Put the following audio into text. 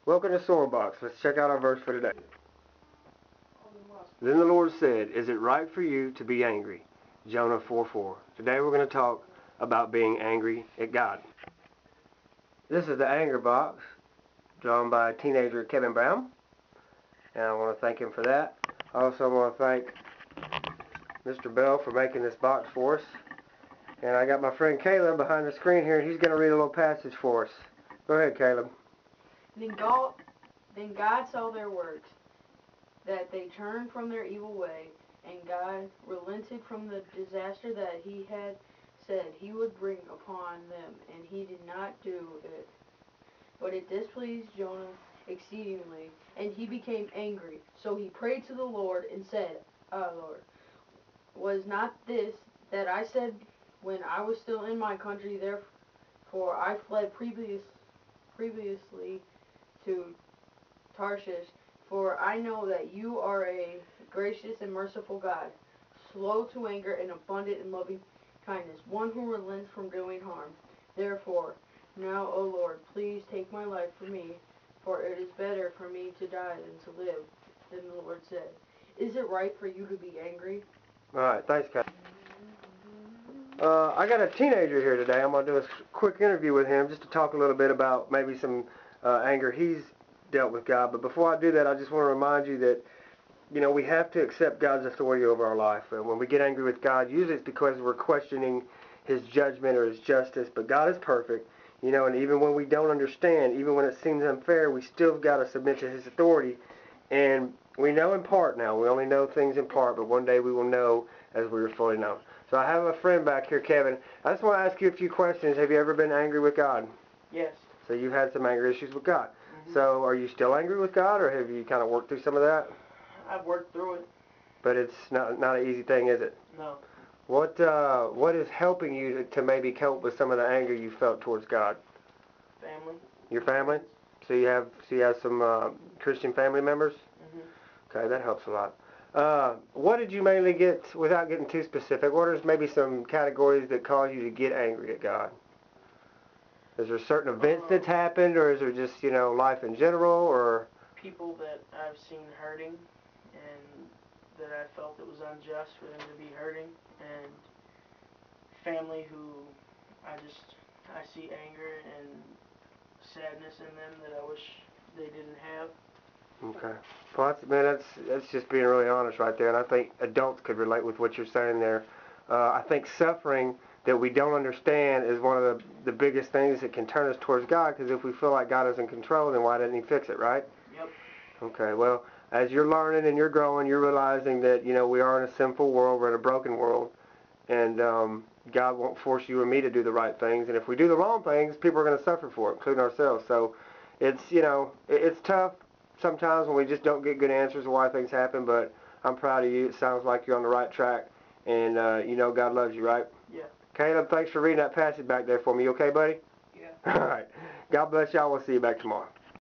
Welcome to Swordbox. Let's check out our verse for today. Then the Lord said, "Is it right for you to be angry?" Jonah 4:4. Today we're going to talk about being angry at God. This is the anger box drawn by teenager Kevin Brown, and I want to thank him for that. I also want to thank Mr. Bell for making this box for us. And I got my friend Caleb behind the screen here, and he's going to read a little passage for us. Go ahead, Caleb. Then God saw their works, that they turned from their evil way, and God relented from the disaster that he had said he would bring upon them, and he did not do it. But it displeased Jonah exceedingly, and he became angry. So he prayed to the Lord and said, Lord, was not this that I said when I was still in my country? Therefore I fled previously to Tarshish, for I know that you are a gracious and merciful God, slow to anger and abundant in loving kindness, one who relents from doing harm. Therefore, now, O Lord, please take my life from me, for it is better for me to die than to live. Then the Lord said, Is it right for you to be angry? All right, thanks, Caleb. I got a teenager here today. I'm going to do a quick interview with him just to talk a little bit about maybe some anger he's dealt with God. But before I do that, I just want to remind you that, we have to accept God's authority over our life. And when we get angry with God, usually it's because we're questioning His judgment or His justice. But God is perfect, and even when we don't understand, even when it seems unfair, we still got to submit to His authority. And we know in part now. We only know things in part, but one day we will know as we are fully known. So I have a friend back here, Kevin. I just want to ask you a few questions. Have you ever been angry with God? Yes. So you've had some anger issues with God. Mm-hmm. So are you still angry with God, or have you kind of worked through some of that? I've worked through it. But it's not an easy thing, is it? No. What is helping you to maybe cope with some of the anger you felt towards God? Family. Your family? So you have some Christian family members? Mm-hmm. Okay, that helps a lot. What did you mainly get, without getting too specific, what are maybe some categories that cause you to get angry at God? Is there certain events that's happened, or is there just, life in general, or? People that I've seen hurting, and that I felt it was unjust for them to be hurting, and family who I see anger and sadness in them that I wish they didn't have. Okay. Well, that's just being really honest right there, and I think adults could relate with what you're saying there. I think suffering that we don't understand is one of the biggest things that can turn us towards God, because if we feel like God is in control, then why didn't He fix it, right? Yep. Okay, well, as you're learning and you're growing, you're realizing that, we are in a sinful world, we're in a broken world, and God won't force you or me to do the right things, and if we do the wrong things, people are going to suffer for it, including ourselves. So it's, it's tough sometimes when we just don't get good answers to why things happen, but I'm proud of you. It sounds like you're on the right track, and God loves you, right? Yeah. Caleb, thanks for reading that passage back there for me. You okay, buddy? Yeah. All right. God bless y'all. We'll see you back tomorrow.